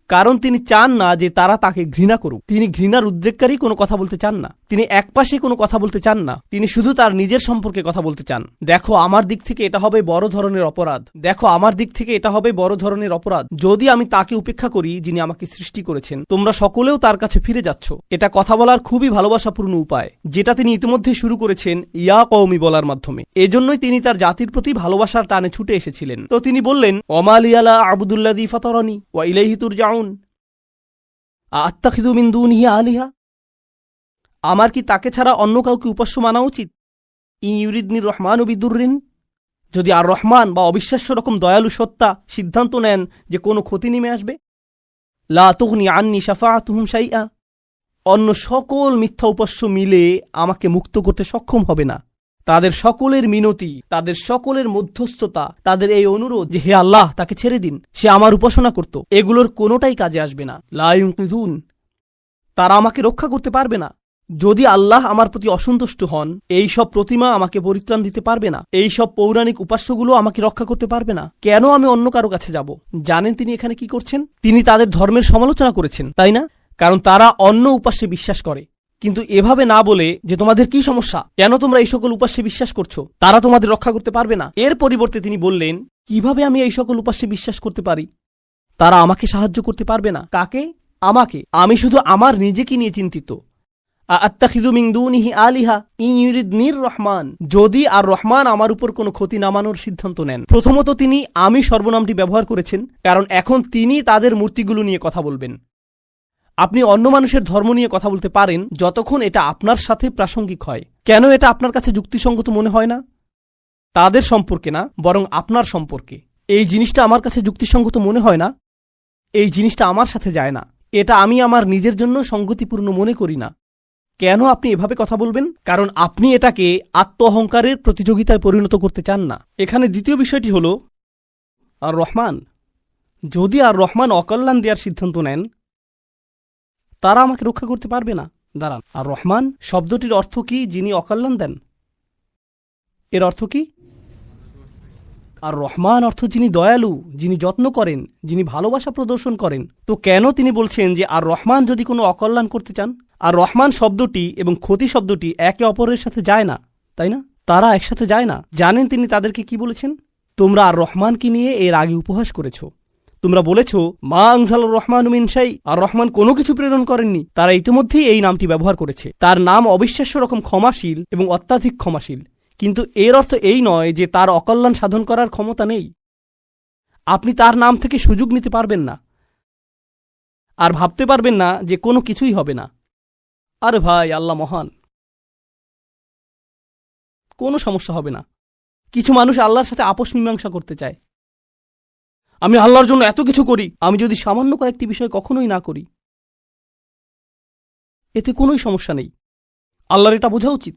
কারণ তিনি চান না যে তারা তাকে ঘৃণা করুক। তিনি ঘৃণার উদ্রেককারী কোনো কথা বলতে চান না, তিনি একপাশে কোনো কথা বলতে চান না, তিনি শুধু তার নিজের সম্পর্কে কথা বলতে চান। দেখো আমার দিক থেকে এটা হবে বড় ধরনের অপরাধ, দেখো আমার দিক থেকে এটা হবে বড় ধরনের অপরাধ যদি আমি তাকে উপেক্ষা করি যিনি আমাকে সৃষ্টি করেছেন। তোমরা সকলেও তার কাছে ফিরে যাচ্ছ। এটা কথা বলার খুবই ভালোবাসাপূর্ণ উপায়, যেটা তিনি ইতিমধ্যে শুরু করেছেন ইয়া কওমি বলার মাধ্যমে। এজন্যই তিনি তার জাতির প্রতি ভালোবাসার টানে ছুটে এসেছিলেন। তো তিনি বললেন ওমা লিয়া আবুদুল্লাযী ফাতারানি ওয়া ইলাইহি তুরজাউন আত্তাখিযু মিন দুনিহি আলিহা, আমার কি তাকে ছাড়া অন্য কাউকে উপাস্য মানা উচিত? ইউরিদনির রহমানু বিদুররিন, যদি আর রহমান বা অবিশ্বাস্য রকম দয়ালু সত্তা সিদ্ধান্ত নেন যে কোনো ক্ষতি নেমে আসবে, লা তুগনি আন্নি শাফাআতুহুম শাইআ, অন্য সকল মিথ্যা উপাস্য মিলে আমাকে মুক্ত করতে সক্ষম হবে না। তাদের সকলের মিনতি, তাদের সকলের মধ্যস্থতা, তাদের এই অনুরোধ যে হে আল্লাহ তাকে ছেড়ে দিন, সে আমার উপাসনা করত, এগুলোর কোনোটাই কাজে আসবে না। লা ইউনকিযুন, তারা আমাকে রক্ষা করতে পারবে না। যদি আল্লাহ আমার প্রতি অসন্তুষ্ট হন, এই সব প্রতিমা আমাকে পরিত্রাণ দিতে পারবে না, এই সব পৌরাণিক উপাস্যগুলো আমাকে রক্ষা করতে পারবে না। কেন আমি অন্য কারো কাছে যাব? জানেন তিনি এখানে কি করছেন? তিনি তাদের ধর্মের সমালোচনা করেছেন, তাই না? কারণ তারা অন্য উপাস্যে বিশ্বাস করে। কিন্তু এভাবে না বলে যে তোমাদের কি সমস্যা, কেন তোমরা এই সকল উপাস্যে বিশ্বাস করছো, তারা তোমাদের রক্ষা করতে পারবে না, এর পরিবর্তে তিনি বললেন কিভাবে আমি এই সকল উপাস্যে বিশ্বাস করতে পারি? তারা আমাকে সাহায্য করতে পারবে না। কাকে? আমাকে। আমি শুধু আমার নিজেকে নিয়ে চিন্তিত। আত্তাখিযু মিন দুনিহি আলিহা ইন ইউরিদনির রহমান, যদি আর রহমান আমার উপর কোনো ক্ষতি নামানোর সিদ্ধান্ত নেন। প্রথমত তিনি আমি সর্বনামটি ব্যবহার করেছেন, কারণ এখন তিনি তাদের মূর্তিগুলো নিয়ে কথা বলবেন। আপনি অন্য মানুষের ধর্ম নিয়ে কথা বলতে পারেন যতক্ষণ এটা আপনার সাথে প্রাসঙ্গিক হয়। কেন এটা আপনার কাছে যুক্তিসঙ্গত মনে হয় না? তাদের সম্পর্কে না, বরং আপনার সম্পর্কে। এই জিনিসটা আমার কাছে যুক্তিসঙ্গত মনে হয় না, এই জিনিসটা আমার সাথে যায় না, এটা আমি আমার নিজের জন্য সঙ্গতিপূর্ণ মনে করি না। কেন আপনি এভাবে কথা বলবেন? কারণ আপনি এটাকে আত্ম অহংকারের প্রতিযোগিতায় পরিণত করতে চান না। এখানে দ্বিতীয় বিষয়টি হল আর রহমান, যদি আর রহমান অকল্যাণ দেওয়ার সিদ্ধান্ত নেন, তারা আমাকে রক্ষা করতে পারবে না। দাঁড়ান, আর রহমান শব্দটির অর্থ কি? যিনি অকল্যাণ দেন। এর অর্থ কি? আর রহমান অর্থ যিনি দয়ালু, যিনি যত্ন করেন, যিনি ভালোবাসা প্রদর্শন করেন। তো কেন তিনি বলছেন যে আর রহমান যদি কোনো অকল্যাণ করতে চান? আর রহমান শব্দটি এবং ক্ষতি শব্দটি একে অপরের সাথে যায় না, তাই না? তারা একসাথে যায় না। জানেন তিনি তাদেরকে কি বলেছেন? তোমরা আর রহমানকে নিয়ে এর আগে উপহাস করেছ। তোমরা বলেছ মা আনজালার রহমান মিন শাই, আর রহমান কোনো কিছু প্রেরণ করেননি। তারা ইতিমধ্যেই এই নামটি ব্যবহার করেছে। তার নাম অবিশ্বাস্য রকম ক্ষমাশীল এবং অত্যাধিক ক্ষমাশীল, কিন্তু এর অর্থ এই নয় যে তার অকল্যাণ সাধন করার ক্ষমতা নেই। আপনি তার নাম থেকে সুযোগ নিতে পারবেন না, আর ভাবতে পারবেন না যে কোনো কিছুই হবে না। আরে ভাই, আল্লাহ মহান, কোনো সমস্যা হবে না। কিছু মানুষ আল্লাহর সাথে আপোষ মীমাংসা করতে চায়। আমি আল্লাহর জন্য এত কিছু করি, আমি যদি সামান্য কয়েকটি বিষয় কখনোই না করি, এতে কোনোই সমস্যা নেই। আল্লাহর এটা বোঝা উচিত।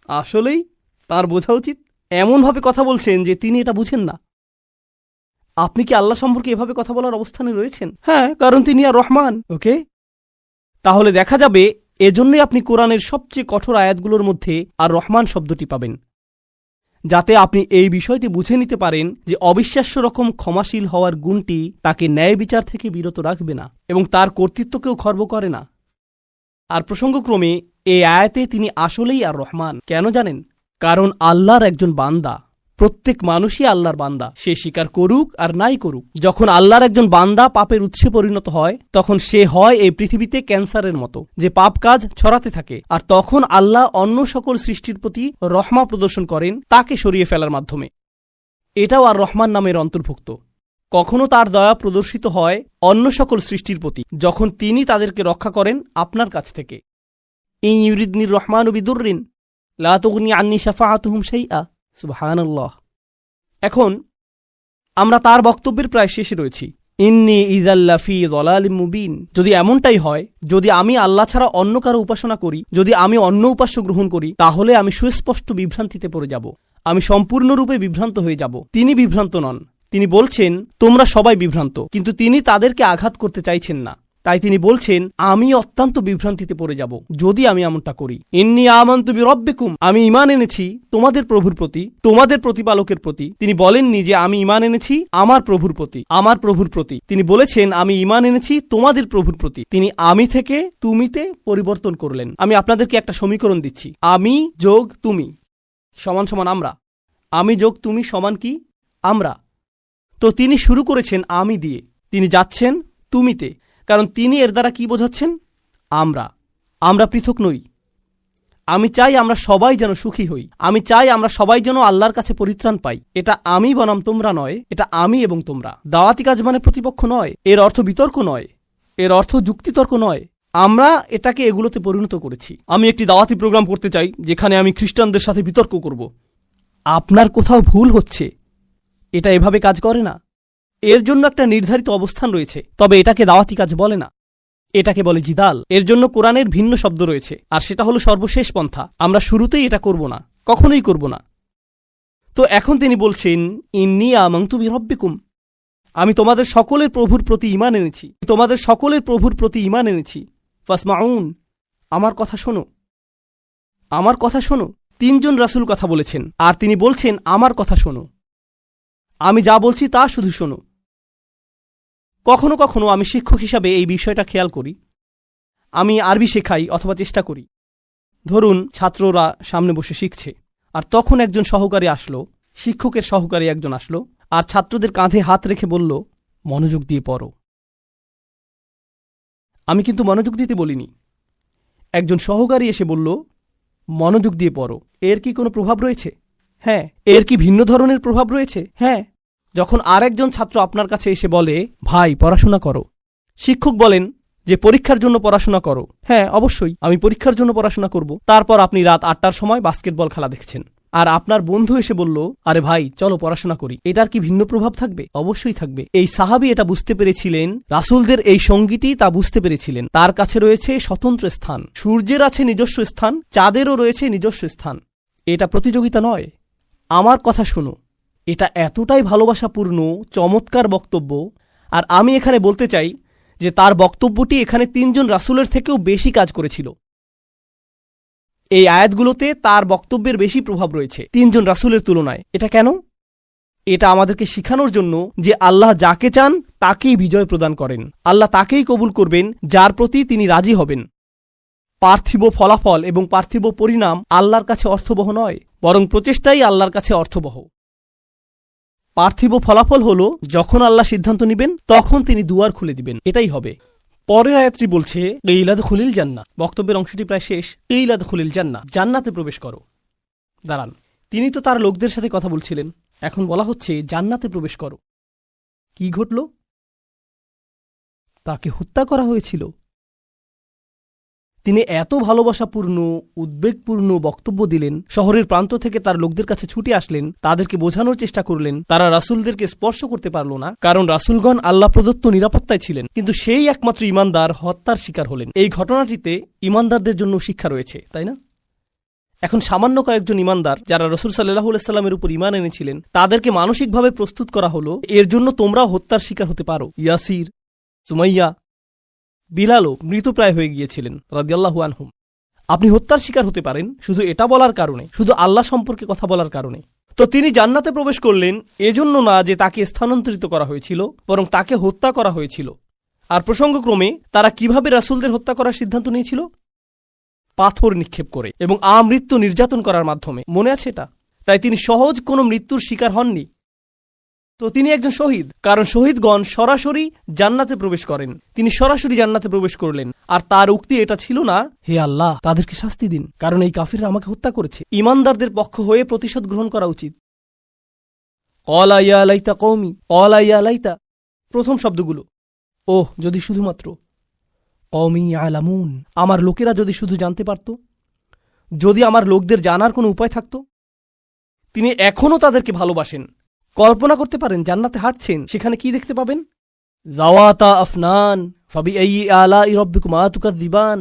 আসলেই তার বোঝা উচিত। এমনভাবে কথা বলছেন যে তিনি এটা বুঝেন না। আপনি কি আল্লাহ সম্পর্কে এভাবে কথা বলার অবস্থানে রয়েছেন? হ্যাঁ, কারণ তিনি আর রহমান। ওকে, তাহলে দেখা যাবে এজন্যই আপনি কোরআনের সবচেয়ে কঠোর আয়াতগুলোর মধ্যে আর রহমান শব্দটি পাবেন, যাতে আপনি এই বিষয়টি বুঝে নিতে পারেন যে অবিশ্বাস্য রকম ক্ষমাশীল হওয়ার গুণটি তাকে ন্যায় বিচার থেকে বিরত রাখবে না এবং তার কর্তৃত্বকেও খর্ব করে না। আর প্রসঙ্গক্রমে এই আয়াতে তিনি আসলেই আর রহমান। কেন জানেন? কারণ আল্লাহর একজন বান্দা, প্রত্যেক মানুষই আল্লাহর বান্দা, সে স্বীকার করুক আর নাই করুক। যখন আল্লাহর একজন বান্দা পাপের উৎসে পরিণত হয়, তখন সে হয় এই পৃথিবীতে ক্যান্সারের মতো, যে পাপ কাজ ছড়াতে থাকে। আর তখন আল্লাহ অন্য সকল সৃষ্টির প্রতি রহমা প্রদর্শন করেন তাকে সরিয়ে ফেলার মাধ্যমে। এটাও আর রহমান নামের অন্তর্ভুক্ত। কখনো তার দয়া প্রদর্শিত হয় অন্য সকল সৃষ্টির প্রতি, যখন তিনি তাদেরকে রক্ষা করেন আপনার কাছ থেকে। ইন ইউরিদনির রহমানু বিদুররিন লা তুগনি আন্নি শাফাআতুহুম শাইআ। সুবহানাল্লাহ। এখন আমরা তার বক্তব্যের প্রায় শেষে রয়েছি। ইন্নী ইযাল্লা ফি যালালিম মুবিন। যদি এমনটাই হয়, যদি আমি আল্লাহ ছাড়া অন্য কারো উপাসনা করি, যদি আমি অন্য উপাস্য গ্রহণ করি, তাহলে আমি সুস্পষ্ট বিভ্রান্তিতে পড়ে যাব, আমি সম্পূর্ণরূপে বিভ্রান্ত হয়ে যাব। তিনি বিভ্রান্ত নন, তিনি বলছেন তোমরা সবাই বিভ্রান্ত, কিন্তু তিনি তাদেরকে আঘাত করতে চাইছেন না। তাই তিনি বলছেন আমি অত্যন্ত বিভ্রান্তিতে পড়ে যাব যদি আমি এমনটা করি। ইন্নী আমানতু বিরব্বিকুম, আমি ঈমান এনেছি তোমাদের প্রভুর প্রতি, তোমাদের প্রতিপালকের প্রতি। তিনি বলেননি যে আমি ঈমান এনেছি আমার প্রভুর প্রতি, আমার প্রভুর প্রতি। তিনি বলেছেন আমি ঈমান এনেছি তোমাদের প্রভুর প্রতি। তিনি আমি থেকে তুমিতে পরিবর্তন করলেন। আমি আপনাদেরকে একটা সমীকরণ দিচ্ছি। আমি যোগ তুমি সমান সমান আমরা। আমি যোগ তুমি সমান কি? আমরা। তো তিনি শুরু করেছেন আমি দিয়ে, তিনি যাচ্ছেন তুমিতে, কারণ তিনি এর দ্বারা কি বোঝাচ্ছেন? আমরা পৃথক নই। আমি চাই আমরা সবাই যেন সুখী হই, আমি চাই আমরা সবাই যেন আল্লাহর কাছে পরিত্রাণ পাই। এটা আমি বনাম তোমরা নয়, এটা আমি এবং তোমরা। দাওয়াতি কাজ মানে প্রতিপক্ষ নয়, এর অর্থ বিতর্ক নয়, এর অর্থ যুক্তিতর্ক নয়। আমরা এটাকে এগুলোতে পরিণত করেছি। আমি একটি দাওয়াতি প্রোগ্রাম করতে চাই যেখানে আমি খ্রিস্টানদের সাথে বিতর্ক করব। আপনার কোথাও ভুল হচ্ছে, এটা এভাবে কাজ করে না। এর জন্য একটা নির্ধারিত অবস্থান রয়েছে, তবে এটাকে দাওয়াতি কাজ বলে না, এটাকে বলে জিদাল। এর জন্য কোরআনের ভিন্ন শব্দ রয়েছে, আর সেটা হলো সর্বশেষ পন্থা। আমরা শুরুতেই এটা করব না, কখনোই করব না। তো এখন তিনি বলছেন ইন্নী আমানতু বিরব্বিকুম, আমি তোমাদের সকলের প্রভুর প্রতি ঈমান এনেছি, তোমাদের সকলের প্রভুর প্রতি ঈমান এনেছি। ফাসমাউন, আমার কথা শোনো, আমার কথা শোনো। তিনজন রাসূল কথা বলেছেন, আর তিনি বলছেন আমার কথা শোনো, আমি যা বলছি তা শুধু শোনো। কখনো কখনো আমি শিক্ষক হিসাবে এই বিষয়টা খেয়াল করি। আমি আরবি শেখাই অথবা চেষ্টা করি। ধরুন ছাত্ররা সামনে বসে শিখছে, আর তখন একজন সহকারী আসলো, শিক্ষকের সহকারী একজন আসলো, আর ছাত্রদের কাঁধে হাত রেখে বলল মনোযোগ দিয়ে পড়ো। আমি কিন্তু মনোযোগ দিতে বলিনি। একজন সহকারী এসে বলল মনোযোগ দিয়ে পড়ো। এর কি কোনো প্রভাব রয়েছে? হ্যাঁ। এর কি ভিন্ন ধরনের প্রভাব রয়েছে? হ্যাঁ। যখন আরেকজন ছাত্র আপনার কাছে এসে বলে ভাই পড়াশোনা করো, শিক্ষক বলেন যে পরীক্ষার জন্য পড়াশোনা করো। হ্যাঁ, অবশ্যই আমি পরীক্ষার জন্য পড়াশোনা করব। তারপর আপনি রাত 8টার সময় বাস্কেটবল খেলা দেখছেন, আর আপনার বন্ধু এসে বলল আরে ভাই চলো পড়াশোনা করি। এটার কি ভিন্ন প্রভাব থাকবে? অবশ্যই থাকবে। এই সাহাবী এটা বুঝতে পেরেছিলেন, রাসূলদের এই সঙ্গীটি তা বুঝতে পেরেছিলেন। তার কাছে রয়েছে স্বতন্ত্র স্থান, সূর্যের আছে নিজস্ব স্থান, চাঁদেরও রয়েছে নিজস্ব স্থান। এটা প্রতিযোগিতা নয়। আমার কথা শুনো, এটা এতটাই ভালোবাসাপূর্ণ চমৎকার বক্তব্য। আর আমি এখানে বলতে চাই যে তার বক্তব্যটি এখানে 3 জন রাসূলের থেকেও বেশি কাজ করেছিল। এই আয়াতগুলোতে তার বক্তব্যের বেশি প্রভাব রয়েছে 3 জন রাসূলের তুলনায়। এটা কেন? এটা আমাদেরকে শিখানোর জন্য যে আল্লাহ যাকে চান তাকেই বিজয় প্রদান করেন, আল্লাহ তাকেই কবুল করবেন যার প্রতি তিনি রাজি হবেন। পার্থিব ফলাফল এবং পার্থিব পরিণাম আল্লাহর কাছে অর্থবহ নয়, বরং প্রচেষ্টাই আল্লাহর কাছে অর্থবহ। পার্থিব ফলাফল হল যখন আল্লাহ সিদ্ধান্ত নেবেন তখন তিনি দুয়ার খুলে দিবেন, এটাই হবে। পরের আয়াতটি বলছে ইলাদ খুলিল জান্নাহ। বক্তব্যের অংশটি প্রায় শেষ। ইলাদ খুলিল জান্নাহ, জান্নাতে প্রবেশ করো। দাঁড়ান, তিনি তো তার লোকদের সাথে কথা বলছিলেন, এখন বলা হচ্ছে জান্নাতে প্রবেশ করো। কি ঘটল? তাকে হত্যা করা হয়েছিল। তিনি এত ভালোবাসাপূর্ণ উদ্বেগপূর্ণ বক্তব্য দিলেন, শহরের প্রান্ত থেকে তার লোকদের কাছে ছুটে আসলেন, তাদেরকে বোঝানোর চেষ্টা করলেন। তারা রাসূলদেরকে স্পর্শ করতে পারল না, কারণ রাসূলগণ আল্লাহ প্রদত্ত নিরাপত্তায় ছিলেন। কিন্তু সেই একমাত্র ঈমানদার হত্যার শিকার হলেন। এই ঘটনাটিতে ঈমানদারদের জন্য শিক্ষা রয়েছে, তাই না? এখন সামান্য কয়েকজন ঈমানদার যারা রাসূল সাল্লাল্লাহু আলাইহি সাল্লামের উপর ঈমান এনেছিলেন, তাদেরকে মানসিকভাবে প্রস্তুত করা হলো এর জন্য তোমরাও হত্যার শিকার হতে পারো। ইয়াসির, সুমাইয়া, বিলালও মৃতপ্রায় হয়ে গিয়েছিলেন রাদিয়াল্লাহু আনহুম। আপনি হত্যার শিকার হতে পারেন শুধু এটা বলার কারণে, শুধু আল্লাহ সম্পর্কে কথা বলার কারণে। তো তিনি জান্নাতে প্রবেশ করলেন এজন্য না যে তাকে স্থানান্তরিত করা হয়েছিল, বরং তাকে হত্যা করা হয়েছিল। আর প্রসঙ্গক্রমে তারা কিভাবে রাসূলদের হত্যা করার সিদ্ধান্ত নিয়েছিল? পাথর নিক্ষেপ করে এবং আমৃত্যু নির্যাতন করার মাধ্যমে। মনে আছে এটা? তাই তিনি সহজ কোনো মৃত্যুর শিকার হননি। তো তিনি একজন শহীদ, কারণ শহীদগণ সরাসরি জান্নাতে প্রবেশ করেন। তিনি সরাসরি জান্নাতে প্রবেশ করলেন। আর তার উক্তি এটা ছিল না হে আল্লাহ তাদেরকে শাস্তি দিন, কারণ এই কাফিররা আমাকে হত্যা করেছে। ঈমানদারদের পক্ষ হয়ে প্রতিশোধ গ্রহণ করা উচিত। ক্বালা ইয়া লাইতা কওমি, ক্বালা ইয়া লাইতা, প্রথম শব্দগুলো। ওহ, যদি শুধুমাত্র কওমি ইয়ালামুন, আমার লোকেরা যদি শুধু জানতে পারত, যদি আমার লোকদের জানার কোনো উপায় থাকত। তিনি এখনও তাদেরকে ভালোবাসেন। কল্পনা করতে পারেন জান্নাতে হাঁটছেন, সেখানে কি দেখতে পাবেন? যাওয়াতা আফনান ফাবিআইয়ি আলাই রাব্বিকুমা তুকাযযিবান।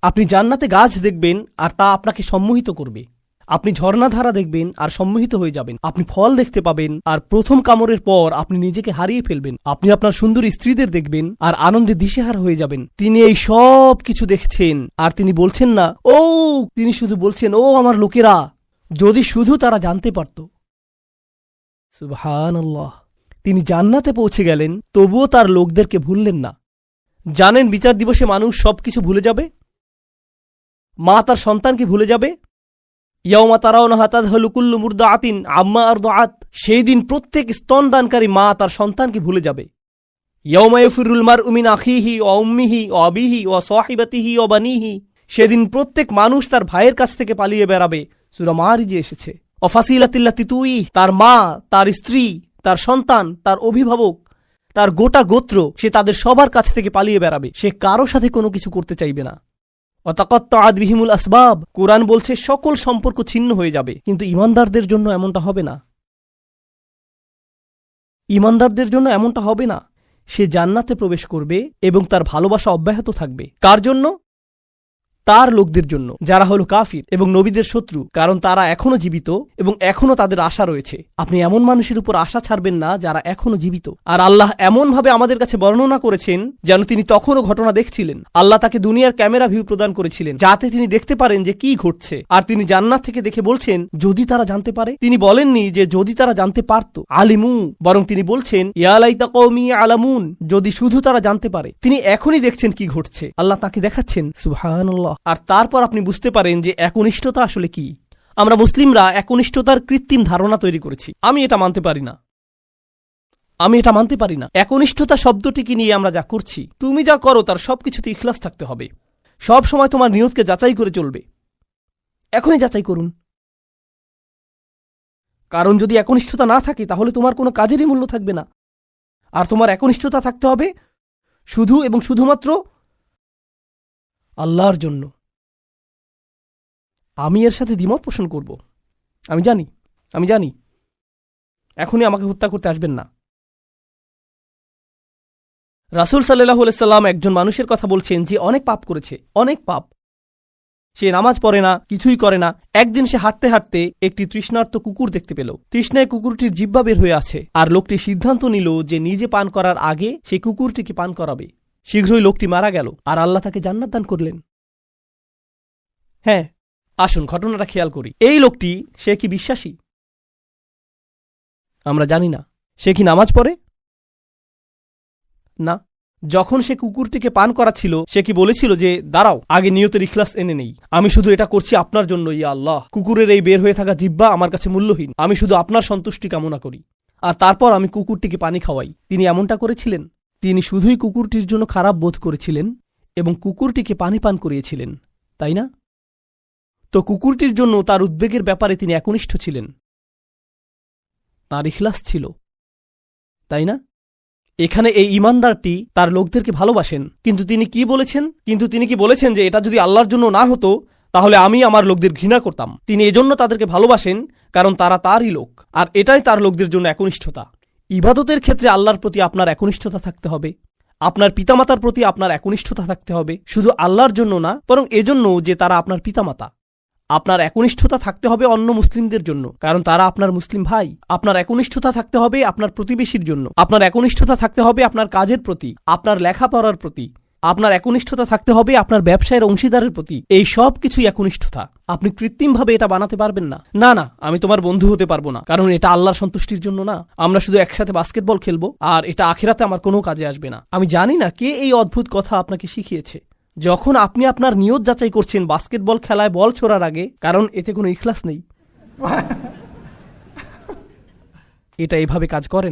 আপনি জান্নাতে গাছ দেখবেন আর তা আপনাকে সম্মোহিত করবে। আপনি ঝর্ণাধারা দেখবেন আর সম্মোহিত হয়ে যাবেন। আপনি ফল দেখতে পাবেন আর প্রথম কামড়ের পর আপনি নিজেকে হারিয়ে ফেলবেন। আপনি আপনার সুন্দরী স্ত্রীদের দেখবেন আর আনন্দে দিশেহারা হয়ে যাবেন। তিনি এই সব কিছু দেখছেন আর তিনি বলছেন না ও, তিনি শুধু বলছেন, ও আমার লোকেরা, যদি শুধু তারা জানতে পারত। সুবহানাল্লাহ। তিনি জান্নাতে পৌঁছে গেলেন, তবুও তার লোকদেরকে ভুললেন না। জানেন বিচার দিবসে মানুষ সবকিছু ভুলে যাবে। মা তার সন্তানকে ভুলে যাবে। ইয়াউমা তারাউনাহা তাযহালু কুল্লু মুরদাআতিন আম্মা আরদাআত, সেই দিন প্রত্যেক স্তনদানকারী মা তার সন্তানকে ভুলে যাবে। ইয়াউমা ইয়াফিরুল মারউ মিন আখিহি ওয়া উম্মিহি ওয়া আবিহি ওয়া সাহিবাতিহি ওয়া বানিহি, সেদিন প্রত্যেক মানুষ তার ভাইয়ের কাছ থেকে পালিয়ে বেড়াবে। সূরা মারিজে এসেছে। ওয়া ফাসিলাতিল্লাতি তুই, তার মা, তার স্ত্রী, তার সন্তান, তার অভিভাবক, তার গোটা গোত্র, সে তাদের সবার কাছ থেকে পালিয়ে বেড়াবে। সে কারো সাথে কোনো কিছু করতে চাইবে না। ওয়াতাকাত্তাআত বিহিমুল আসবাব, কোরআন বলছে সকল সম্পর্ক ছিন্ন হয়ে যাবে। কিন্তু ঈমানদারদের জন্য এমনটা হবে না। ঈমানদারদের জন্য এমনটা হবে না। সে জান্নাতে প্রবেশ করবে এবং তার ভালোবাসা অব্যাহত থাকবে। কার জন্য? তার লোকদের জন্য, যারা হলো কাফির এবং নবীদের শত্রু, কারণ তারা এখনো জীবিত এবং এখনো তাদের আশা রয়েছে। আপনি এমন মানুষের উপর আশা ছাড়বেন না যারা এখনো জীবিত। আর আল্লাহ এমনভাবে আমাদের কাছে বর্ণনা করেছেন যেন তিনি তখনও ঘটনা দেখছিলেন। আল্লাহ তাকে দুনিয়ার ক্যামেরা ভিউ প্রদান করেছিলেন যাতে তিনি দেখতে পারেন যে কি ঘটছে। আর তিনি জান্নাত থেকে দেখে বলছেন যদি তারা জানতে পারে। তিনি বলেননি যে যদি তারা জানতে পারত, আলিমু, বরং তিনি বলছেন ইয়া লাইতা কওমি আলামুন, যদি শুধু তারা জানতে পারে। তিনি এখনই দেখছেন কি ঘটছে। আল্লাহ তাকে দেখাচ্ছেন। সুবহানাল্লাহ। আর তারপর আপনি বুঝতে পারেন যে একনিষ্ঠতা আসলে কি। আমরা মুসলিমরা একনিষ্ঠতার কৃত্রিম ধারণা তৈরি করেছি। আমি এটা মানতে পারি না। একনিষ্ঠতা শব্দটিকে নিয়ে আমরা যা করছি, তুমি যা করো তার সবকিছুতে ইখলাস থাকতে হবে। সব সময় তোমার নিয়তকে যাচাই করে চলবে। এখনই যাচাই করুন। কারণ যদি একনিষ্ঠতা না থাকে তাহলে তোমার কোনো কাজেরই মূল্য থাকবে না। আর তোমার একনিষ্ঠতা থাকতে হবে শুধু এবং শুধুমাত্র আল্লাহর জন্য। আমি এর সাথে দ্বিমত পোষণ করব। আমি জানি এখনই আমাকে হত্যা করতে আসবেন না। রাসূল সাল্লাল্লাহু আলাইহি সাল্লাম একজন মানুষের কথা বলছেন যে অনেক পাপ করেছে, অনেক পাপ। সে নামাজ পড়ে না, কিছুই করে না। একদিন সে হাঁটতে হাঁটতে একটি তৃষ্ণার্ত কুকুর দেখতে পেল। তৃষ্ণায় কুকুরটির জিহ্বা বের হয়ে আছে। আর লোকটি সিদ্ধান্ত নিল যে নিজে পান করার আগে সেই কুকুরটিকে পান করাবে। শীঘ্রই লোকটি মারা গেল আর আল্লাহ তাকে জান্নাত দান করলেন। হ্যাঁ, আসুন ঘটনাটা খেয়াল করি। এই লোকটি, সে কি বিশ্বাসী? আমরা জানি না। সে কি নামাজ পড়ে? না। যখন সে কুকুরটিকে পান করাচ্ছিল, সে কি বলেছিল যে দাঁড়াও, আগে নিয়তের ইখলাস এনে নেই, আমি শুধু এটা করছি আপনার জন্য, ইয়া আল্লাহ, কুকুরের এই বের হয়ে থাকা জিহ্বা আমার কাছে মূল্যহীন, আমি শুধু আপনার সন্তুষ্টি কামনা করি, আর তারপর আমি কুকুরটিকে পানি খাওয়াই। তিনি এমনটা করেছিলেন? তিনি শুধুই কুকুরটির জন্য খারাপ বোধ করেছিলেন এবং কুকুরটিকে পানি পান করিয়েছিলেন, তাই না? তো কুকুরটির জন্য তার উদ্বেগের ব্যাপারে তিনি একনিষ্ঠ ছিলেন। তার ইখলাস ছিল, তাই না? এখানে এই ঈমানদারটি তার লোকদেরকে ভালোবাসেন, কিন্তু তিনি কি বলেছেন যে এটা যদি আল্লাহর জন্য না হতো তাহলে আমি আমার লোকদের ঘৃণা করতাম। তিনি এজন্য তাদেরকে ভালোবাসেন কারণ তারা তারই লোক, আর এটাই তার লোকদের জন্য একনিষ্ঠতা। ইবাদতের ক্ষেত্রে আল্লাহর প্রতি আপনার একনিষ্ঠতা থাকতে হবে। আপনার পিতামাতার প্রতি আপনার একনিষ্ঠতা থাকতে হবে, শুধু আল্লাহর জন্য না, বরং এজন্য যে তারা আপনার পিতামাতা। আপনার একনিষ্ঠতা থাকতে হবে অন্য মুসলিমদের জন্য, কারণ তারা আপনার মুসলিম ভাই। আপনার একনিষ্ঠতা থাকতে হবে আপনার প্রতিবেশীর জন্য। আপনার একনিষ্ঠতা থাকতে হবে আপনার কাজের প্রতি, আপনার লেখাপড়ার প্রতি। আপনার একনিষ্ঠতা থাকতে হবে আপনার ব্যবসায়ের অংশীদারের প্রতি। এই সব কিছুই একনিষ্ঠতা। আপনি কৃত্রিমভাবে এটা বানাতে পারবেন না। না, আমি তোমার বন্ধু হতে পারবো না, কারণ এটা আল্লাহর সন্তুষ্টির জন্য না। আমরা শুধু একসাথে বাস্কেটবল খেলবো, আর এটা আখিরাতে আমার কোনো কাজে আসবে না। আমি জানি না কে এই অদ্ভুত কথা আপনাকে শিখিয়েছে। যখন আপনি আপনার নিয়ত যাচাই করছেন বাস্কেটবল খেলায় বল ছোড়ার আগে, কারণ এতে কোনো ইখলাস নেই। এটা এইভাবে কাজ করে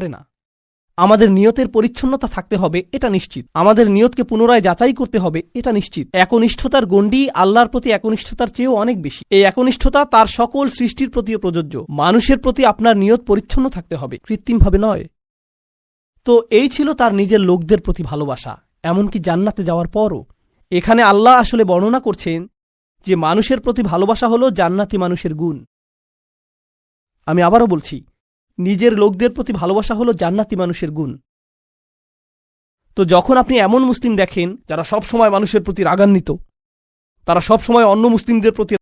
না। আমাদের নিয়তের পরিচ্ছন্নতা থাকতে হবে, এটা নিশ্চিত। আমাদের নিয়তকে পুনরায় যাচাই করতে হবে, এটা নিশ্চিত। একনিষ্ঠতার গণ্ডি আল্লাহর প্রতি একনিষ্ঠতার চেয়েও অনেক বেশি। এই একনিষ্ঠতা তার সকল সৃষ্টির প্রতিও প্রযোজ্য। মানুষের প্রতি আপনার নিয়ত পরিচ্ছন্ন থাকতে হবে, কৃত্রিমভাবে নয়। তো এই ছিল তার নিজের লোকদের প্রতি ভালোবাসা, এমনকি জান্নাতে যাওয়ার পরও। এখানে আল্লাহ আসলে বর্ণনা করছেন যে মানুষের প্রতি ভালোবাসা হল জান্নাতি মানুষের গুণ। আমি আবারও বলছি, নিজের লোকদের প্রতি ভালোবাসা হল জান্নাতি মানুষের গুণ। তো যখন আপনি এমন মুসলিম দেখেন যারা সব সময় মানুষের প্রতি রাগান্বিত, তারা সব সময় অন্য মুসলিমদের প্রতি